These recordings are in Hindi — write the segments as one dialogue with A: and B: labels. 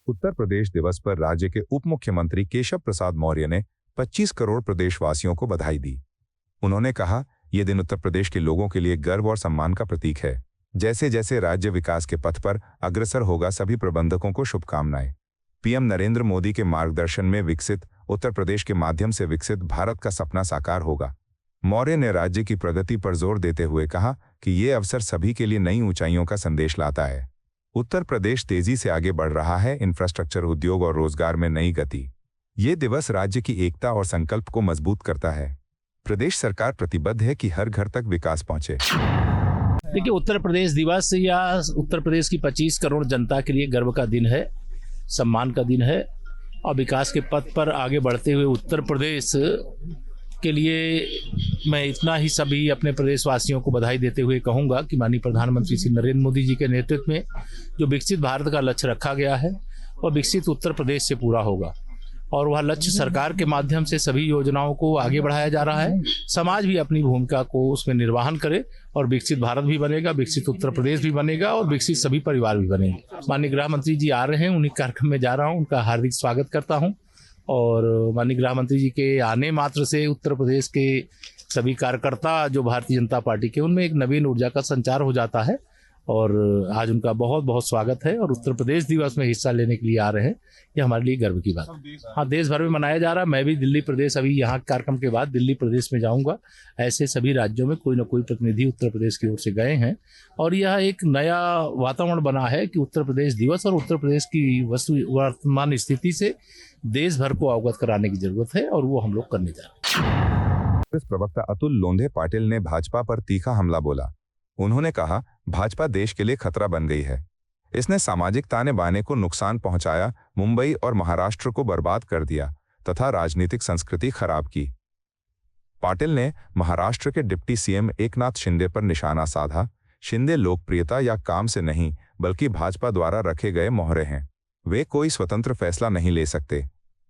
A: उत्तर प्रदेश दिवस पर राज्य के उप मुख्यमंत्री केशव प्रसाद मौर्य ने 25 करोड़ प्रदेशवासियों को बधाई दी। उन्होंने कहा, यह दिन उत्तर प्रदेश के लोगों के लिए गर्व और सम्मान का प्रतीक है। जैसे जैसे राज्य विकास के पथ पर अग्रसर होगा, सभी प्रबंधकों को शुभकामनाएं। पीएम नरेंद्र मोदी के मार्गदर्शन में विकसित उत्तर प्रदेश के माध्यम से विकसित भारत का सपना साकार होगा। मौर्य ने राज्य की प्रगति पर जोर देते हुए कहा कि ये अवसर सभी के लिए नई ऊंचाइयों का संदेश लाता है। उत्तर प्रदेश तेजी से आगे बढ़ रहा है, इंफ्रास्ट्रक्चर, उद्योग और रोजगार में नई गति। ये दिवस राज्य की एकता और संकल्प को मजबूत करता है। प्रदेश सरकार प्रतिबद्ध है कि हर घर तक विकास पहुंचे।
B: देखिए, उत्तर प्रदेश दिवस या उत्तर प्रदेश की 25 करोड़ जनता के लिए गर्व का दिन है, सम्मान का दिन है और विकास के पथ पर आगे बढ़ते हुए उत्तर प्रदेश के लिए मैं इतना ही सभी अपने प्रदेशवासियों को बधाई देते हुए कहूँगा कि माननीय प्रधानमंत्री श्री नरेंद्र मोदी जी के नेतृत्व में जो विकसित भारत का लक्ष्य रखा गया है वह विकसित उत्तर प्रदेश से पूरा होगा और वह लक्ष्य सरकार के माध्यम से सभी योजनाओं को आगे बढ़ाया जा रहा है। समाज भी अपनी भूमिका को उसमें निर्वहन करे और विकसित भारत भी बनेगा, विकसित उत्तर प्रदेश भी बनेगा और विकसित सभी परिवार भी बनेंगे। माननीय गृह मंत्री जी आ रहे हैं, उन्हीं कार्यक्रम में जा रहा हूँ, उनका हार्दिक स्वागत करता हूँ और माननीय गृह मंत्री जी के आने मात्र से उत्तर प्रदेश के सभी कार्यकर्ता जो भारतीय जनता पार्टी के, उनमें एक नवीन ऊर्जा का संचार हो जाता है और आज उनका बहुत बहुत स्वागत है और उत्तर प्रदेश दिवस में हिस्सा लेने के लिए आ रहे हैं, ये हमारे लिए गर्व की बात है। हाँ, देश भर में मनाया जा रहा है। मैं भी दिल्ली प्रदेश, अभी यहाँ कार्यक्रम के बाद दिल्ली प्रदेश में जाऊँगा। ऐसे सभी राज्यों में कोई ना कोई प्रतिनिधि उत्तर प्रदेश की ओर से गए हैं और यह एक नया वातावरण बना है कि उत्तर प्रदेश दिवस और उत्तर प्रदेश की वर्तमान स्थिति से देश भर को अवगत कराने की जरूरत है और वो हम लोग करने जा रहे हैं।
A: कांग्रेस प्रवक्ता अतुल लोंढे पाटिल ने भाजपा पर तीखा हमला बोला। उन्होंने कहा, भाजपा देश के लिए खतरा बन गई है। इसने सामाजिक ताने बाने को नुकसान पहुंचाया, मुंबई और महाराष्ट्र को बर्बाद कर दिया तथा राजनीतिक संस्कृति खराब की। पाटिल ने महाराष्ट्र के डिप्टी सीएम एकनाथ शिंदे पर निशाना साधा। शिंदे लोकप्रियता या काम से नहीं बल्कि भाजपा द्वारा रखे गए मोहरे हैं। वे कोई स्वतंत्र फैसला नहीं ले सकते।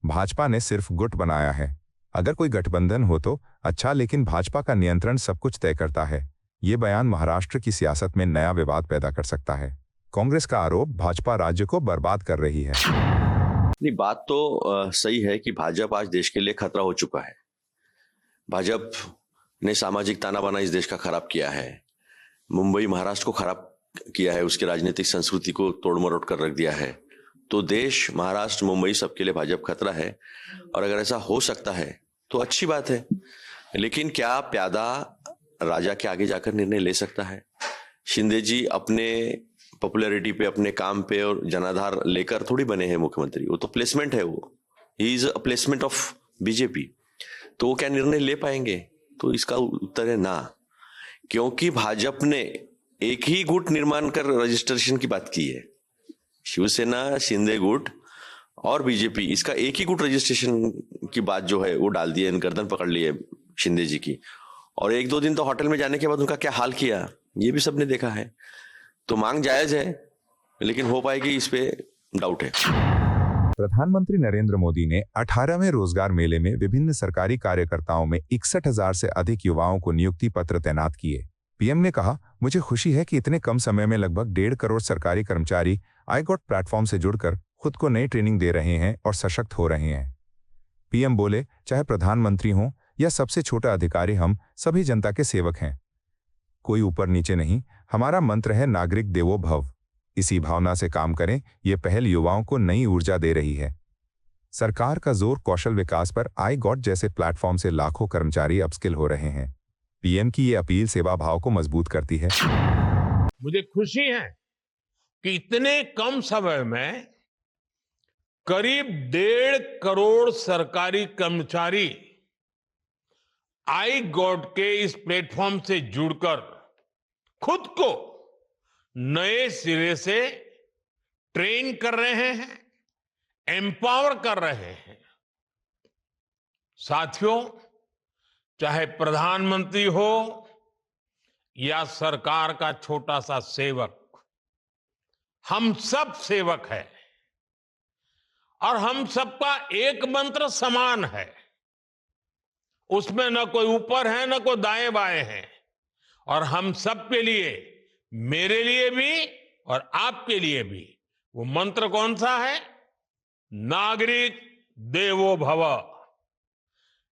A: भाजपा ने सिर्फ गुट बनाया है। अगर कोई गठबंधन हो तो अच्छा, लेकिन भाजपा का नियंत्रण सब कुछ तय करता है। ये बयान महाराष्ट्र की सियासत में नया विवाद पैदा कर सकता है। कांग्रेस का आरोप, भाजपा राज्य को बर्बाद कर रही है।
C: नहीं, बात तो सही है कि भाजपा आज देश के लिए खतरा हो चुका है। भाजपा ने सामाजिक ताना बाना इस देश का खराब किया है, मुंबई महाराष्ट्र को खराब किया है, उसकी राजनीतिक संस्कृति को तोड़ मरोड़ कर रख दिया है। तो देश, महाराष्ट्र, मुंबई, सबके लिए भाजपा खतरा है और अगर ऐसा हो सकता है तो अच्छी बात है। लेकिन क्या प्यादा राजा के आगे जाकर निर्णय ले सकता है? शिंदे जी अपने पॉपुलैरिटी पे, अपने काम पे और जनाधार लेकर थोड़ी बने हैं मुख्यमंत्री। वो तो प्लेसमेंट है, वो he is a placement of BJP. तो वो क्या निर्णय ले पाएंगे? तो इसका उत्तर है ना, क्योंकि भाजपा ने एक ही गुट निर्माण कर रजिस्ट्रेशन की बात की है। शिवसेना, शिंदे गुट और बीजेपी, इसका एक ही गुट रजिस्ट्रेशन की बात जो है वो डाल दी है, गर्दन पकड़ ली है शिंदे जी की। और एक दो दिन तो होटल में जाने के बाद उनका क्या हाल किया, ये भी सबने देखा है। तो मांग जायज है, लेकिन हो पाएगी, इस पे डाउट है।
A: प्रधानमंत्री नरेंद्र मोदी ने 18वें रोजगार मेले में विभिन्न सरकारी कार्यकर्ताओं में 61,000 से अधिक युवाओं को नियुक्ति पत्र तैनात किए। पीएम ने कहा, मुझे खुशी है कि इतने कम समय में लगभग 1.5 करोड़ सरकारी कर्मचारी आई गॉट प्लेटफॉर्म से जुड़कर खुद को नई ट्रेनिंग दे रहे हैं और सशक्त हो रहे हैं। पीएम बोले, चाहे प्रधानमंत्री हों या सबसे छोटा अधिकारी, हम सभी जनता के सेवक हैं। कोई ऊपर नीचे नहीं, हमारा मंत्र है नागरिक देवो भव। इसी भावना से काम करें। ये पहल युवाओं को नई ऊर्जा दे रही है। सरकार का जोर कौशल विकास पर आई गॉट जैसे प्लेटफॉर्म से लाखों कर्मचारी अपस्किल हो रहे हैं। पीएम की ये अपील सेवा भाव को मजबूत करती है।
D: मुझे खुशी है कि इतने कम समय में करीब 1.5 करोड़ सरकारी कर्मचारी आई गॉट के इस प्लेटफॉर्म से जुड़कर खुद को नए सिरे से ट्रेन कर रहे हैं, एम्पावर कर रहे हैं। साथियों, चाहे प्रधानमंत्री हो या सरकार का छोटा सा सेवक, हम सब सेवक हैं और हम सबका एक मंत्र समान है। उसमें न कोई ऊपर है, न कोई दाएं बाएं है। और हम सब के लिए, मेरे लिए भी और आपके लिए भी, वो मंत्र कौन सा है? नागरिक देवो भव,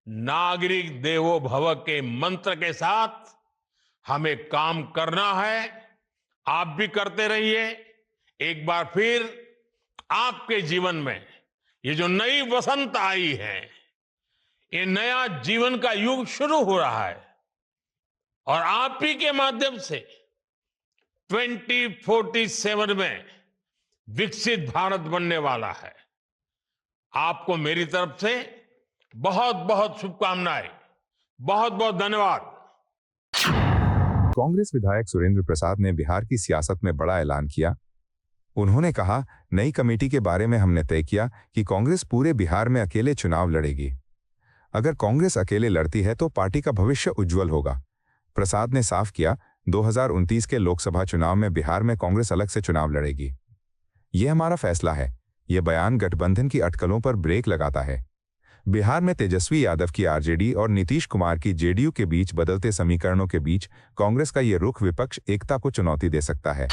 D: नागरिक देवो भव के मंत्र के साथ हमें काम करना है। आप भी करते रहिए। एक बार फिर आपके जीवन में ये जो नई वसंत आई है, ये नया जीवन का युग शुरू हो रहा है और आप ही के माध्यम से 2047 में विकसित भारत बनने वाला है। आपको मेरी तरफ से बहुत बहुत शुभकामनाएं, बहुत बहुत धन्यवाद।
A: कांग्रेस विधायक सुरेंद्र प्रसाद ने बिहार की सियासत में बड़ा ऐलान किया। उन्होंने कहा, नई कमेटी के बारे में हमने तय किया कि कांग्रेस पूरे बिहार में अकेले चुनाव लड़ेगी। अगर कांग्रेस अकेले लड़ती है तो पार्टी का भविष्य उज्जवल होगा। प्रसाद ने साफ किया, 2029 के लोकसभा चुनाव में बिहार में कांग्रेस अलग से चुनाव लड़ेगी। यह हमारा फैसला है। यह बयान गठबंधन की अटकलों पर ब्रेक लगाता है। बिहार में तेजस्वी यादव की आरजेडी और नीतीश कुमार की जेडीयू के बीच बदलते समीकरणों के बीच कांग्रेस का यह रुख विपक्ष एकता को चुनौती दे सकता है।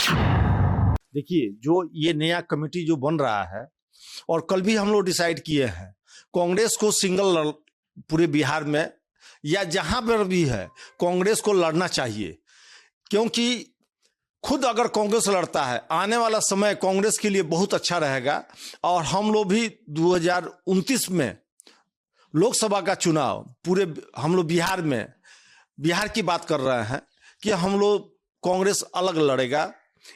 E: देखिए, जो ये नया कमेटी जो बन रहा है, और कल भी हम लोग डिसाइड किए हैं, कांग्रेस को सिंगल पूरे बिहार में या जहां पर भी है कांग्रेस को लड़ना चाहिए, क्योंकि खुद अगर कांग्रेस लड़ता है आने वाला समय कांग्रेस के लिए बहुत अच्छा रहेगा। और हम लोग भी 2029 में लोकसभा का चुनाव पूरे हम लोग बिहार की बात कर रहे हैं कि हम लोग कांग्रेस अलग लड़ेगा।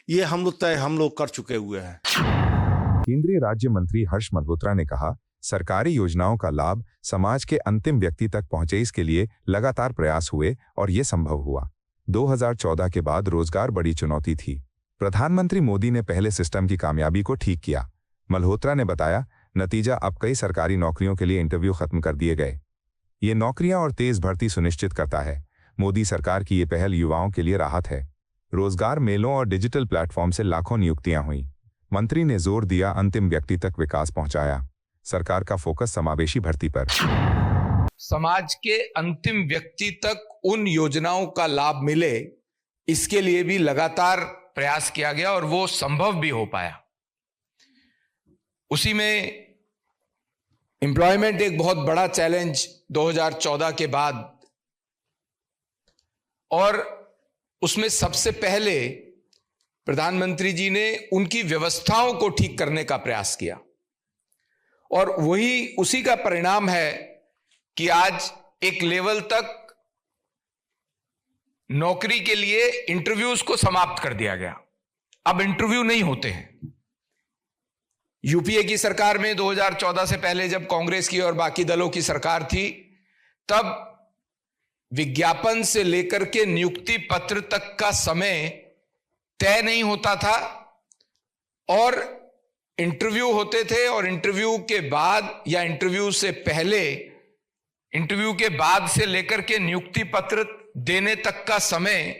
E: ये हम लोग तय कर चुके हुए हैं।
A: केंद्रीय राज्य मंत्री हर्ष मल्होत्रा ने कहा, सरकारी योजनाओं का लाभ समाज के अंतिम व्यक्ति तक पहुंचे, इसके लिए लगातार प्रयास हुए और ये संभव हुआ। 2014 के बाद रोजगार बड़ी चुनौती थी। प्रधानमंत्री मोदी ने पहले सिस्टम की कामयाबी को ठीक किया। मल्होत्रा ने बताया, नतीजा अब कई सरकारी नौकरियों के लिए इंटरव्यू खत्म कर दिए गए। ये नौकरियां और तेज भर्ती सुनिश्चित करता है। मोदी सरकार की ये पहल युवाओं के लिए राहत है। रोजगार मेलों और डिजिटल प्लेटफॉर्म से लाखों नियुक्तियां हुई। मंत्री ने जोर दिया, अंतिम व्यक्ति तक विकास पहुंचाया। सरकार का फोकस समावेशी भर्ती पर।
F: समाज के अंतिम व्यक्ति तक उन योजनाओं का लाभ मिले, इसके लिए भी लगातार प्रयास किया गया और वो संभव भी हो पाया। उसी में एम्प्लॉयमेंट एक बहुत बड़ा चैलेंज 2014 के बाद, और उसमें सबसे पहले प्रधानमंत्री जी ने उनकी व्यवस्थाओं को ठीक करने का प्रयास किया, और वही उसी का परिणाम है कि आज एक लेवल तक नौकरी के लिए इंटरव्यूज को समाप्त कर दिया गया। अब इंटरव्यू नहीं होते हैं। यूपीए की सरकार में 2014 से पहले जब कांग्रेस की और बाकी दलों की सरकार थी, तब विज्ञापन से लेकर के नियुक्ति पत्र तक का समय तय नहीं होता था, और इंटरव्यू होते थे, और इंटरव्यू के बाद या इंटरव्यू से पहले, इंटरव्यू के बाद से लेकर के नियुक्ति पत्र देने तक का समय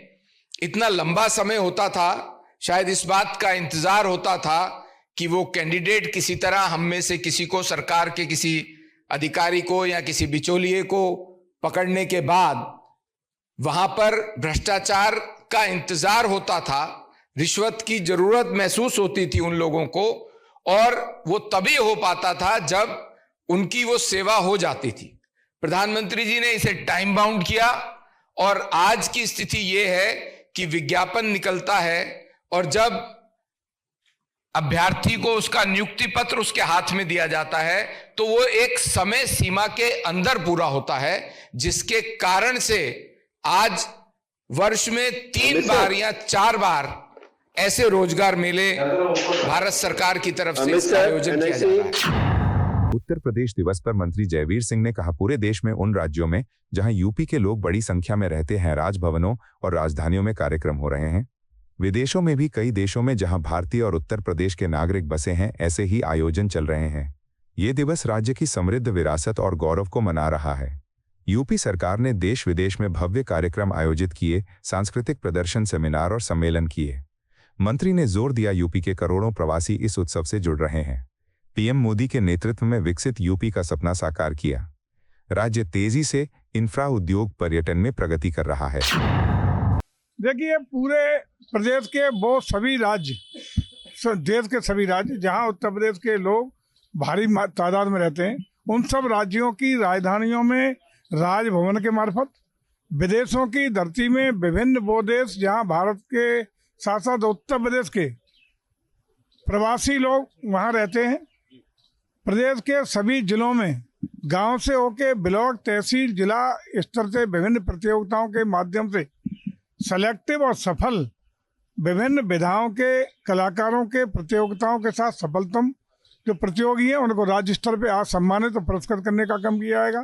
F: इतना लंबा समय होता था। शायद इस बात का इंतजार होता था कि वो कैंडिडेट किसी तरह हम में से किसी को, सरकार के किसी अधिकारी को या किसी बिचौलिए को पकड़ने के बाद वहां पर भ्रष्टाचार का इंतजार होता था, रिश्वत की जरूरत महसूस होती थी उन लोगों को, और वो तभी हो पाता था जब उनकी वो सेवा हो जाती थी। प्रधानमंत्री जी ने इसे टाइम बाउंड किया, और आज की स्थिति ये है कि विज्ञापन निकलता है, और जब अभ्यर्थी को उसका नियुक्ति पत्र उसके हाथ में दिया जाता है तो वो एक समय सीमा के अंदर पूरा होता है, जिसके कारण से आज वर्ष में 3 बार या 4 बार ऐसे रोजगार मेले भारत सरकार की तरफ से इसका आयोजन किया जाता है।
A: उत्तर प्रदेश दिवस पर मंत्री जयवीर सिंह ने कहा, पूरे देश में उन राज्यों में जहां यूपी के लोग बड़ी संख्या में रहते हैं, राजभवनों और राजधानियों में कार्यक्रम हो रहे हैं। विदेशों में भी कई देशों में जहां भारतीय और उत्तर प्रदेश के नागरिक बसे हैं, ऐसे ही आयोजन चल रहे हैं। ये दिवस राज्य की समृद्ध विरासत और गौरव को मना रहा है। यूपी सरकार ने देश विदेश में भव्य कार्यक्रम आयोजित किए, सांस्कृतिक प्रदर्शन, सेमिनार और सम्मेलन किए। मंत्री ने जोर दिया, यूपी के करोड़ों प्रवासी इस उत्सव से जुड़ रहे हैं। पीएम मोदी के नेतृत्व में विकसित यूपी का सपना साकार किया। राज्य तेजी से इंफ्रा, उद्योग, पर्यटन में प्रगति कर रहा है।
G: देखिए, पूरे प्रदेश के वो सभी राज्य, देश के सभी राज्य जहां उत्तर प्रदेश के लोग भारी तादाद में रहते हैं, उन सब राज्यों की राजधानियों में राजभवन के मार्फत, विदेशों की धरती में विभिन्न वो देश जहाँ भारत के साथ साथ उत्तर प्रदेश के प्रवासी लोग वहाँ रहते हैं, प्रदेश के सभी जिलों में गांव से होके ब्लॉक तहसील जिला स्तर से विभिन्न प्रतियोगिताओं के माध्यम से सेलेक्टिव और सफल विभिन्न विधाओं के कलाकारों के प्रतियोगिताओं के साथ सफलतम जो प्रतियोगी हैं उनको राज्य स्तर पे आज सम्मानित और पुरस्कृत करने का काम किया जाएगा।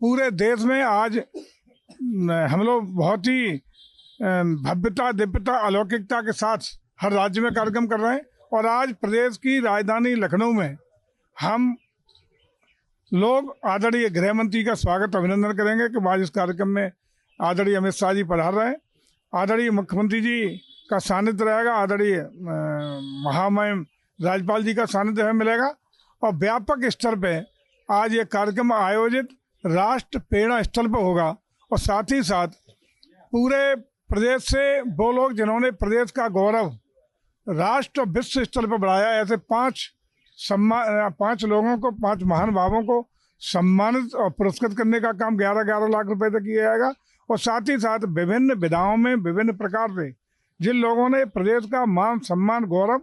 G: पूरे देश में आज हम लोग बहुत ही भव्यता दिव्यता अलौकिकता के साथ हर राज्य में कार्यक्रम कर रहे हैं और आज प्रदेश की राजधानी लखनऊ में हम लोग आदरणीय गृह मंत्री का स्वागत अभिनंदन करेंगे कि आज इस कार्यक्रम में आदरणीय अमित शाह जी पधार रहे हैं, आदरणीय मुख्यमंत्री जी का सानिध्य रहेगा, आदरणीय महामहिम राज्यपाल जी का सानिध्य हमें मिलेगा और व्यापक स्तर पे आज ये कार्यक्रम आयोजित राष्ट्र प्रेरणा स्थल पर होगा और साथ ही साथ पूरे प्रदेश से वो लोग जिन्होंने प्रदेश का गौरव राष्ट्र और विश्व स्तर पर बढ़ाया, ऐसे 5 लोगों को 5 महानुभावों को सम्मानित और पुरस्कृत करने का काम 11-11 लाख रुपए तक किया जाएगा और साथ ही साथ विभिन्न विधाओं में विभिन्न प्रकार से जिन लोगों ने प्रदेश का मान सम्मान गौरव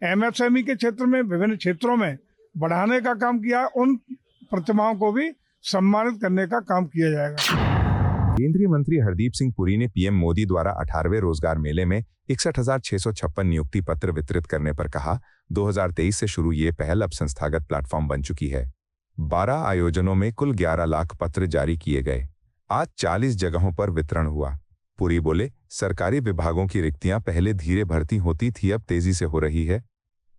G: MSME के क्षेत्र में विभिन्न क्षेत्रों में बढ़ाने का काम किया, उन प्रतिमाओं को भी सम्मानित करने का काम किया जाएगा।
A: केंद्रीय मंत्री हरदीप सिंह पुरी ने पीएम मोदी द्वारा 18वें रोजगार मेले में 61,656 नियुक्ति पत्र वितरित करने पर कहा, 2023 से शुरू ये पहल अब संस्थागत प्लेटफॉर्म बन चुकी है। 12 आयोजनों में कुल 11 लाख पत्र जारी किए गए। आज 40 जगहों पर वितरण हुआ। पुरी बोले, सरकारी विभागों की रिक्तियां पहले धीरे भर्ती होती थी, अब तेजी से हो रही है।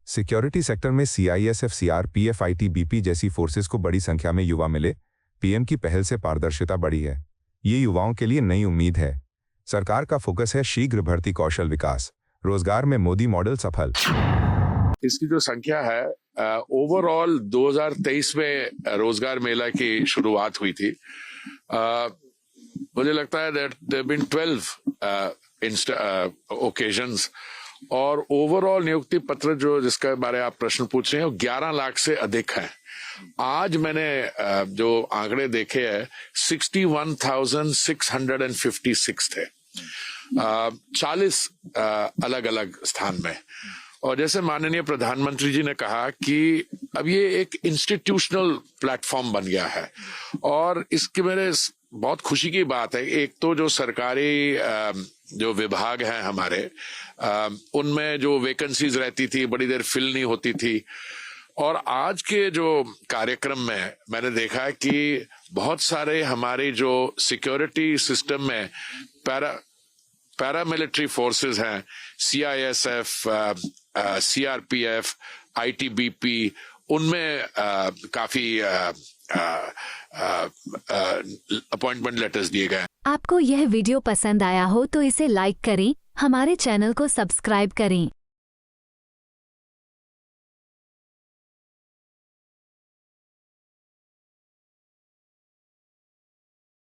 A: सिक्योरिटी सेक्टर में CISF, CRPF, ITBP जैसी फोर्सेस को बड़ी संख्या में युवा मिले। पीएम की पहल से पारदर्शिता बढ़ी है। ये युवाओं के लिए नई उम्मीद है। सरकार का फोकस है शीघ्र भर्ती कौशल विकास। रोजगार में मोदी मॉडल सफल।
H: इसकी जो संख्या है ओवरऑल 2023 में रोजगार मेला की शुरुआत हुई थी। मुझे लगता है दैट देयर बीन 12 ओकेजन्स और ओवरऑल नियुक्ति पत्र जो जिसके बारे आप प्रश्न पूछ रहे हैं वो 11 लाख से अधिक है। आज मैंने जो आंकड़े देखे हैं 61,656 थे 40 अलग अलग स्थान में। और जैसे माननीय प्रधानमंत्री जी ने कहा कि अब ये एक इंस्टीट्यूशनल प्लेटफॉर्म बन गया है और इसके मेरे बहुत खुशी की बात है। एक तो जो सरकारी जो विभाग हैं हमारे उनमें जो वैकेंसीज रहती थी बड़ी देर फिल नहीं होती थी और आज के जो कार्यक्रम में मैंने देखा कि बहुत सारे हमारे जो सिक्योरिटी सिस्टम में पैरामिलिट्री फोर्सेस हैं, CISF, CRPF, ITBP, उनमें काफी अपॉइंटमेंट लेटर्स दिए गए।
I: आपको यह वीडियो पसंद आया हो तो इसे लाइक करें, हमारे चैनल को सब्सक्राइब करें।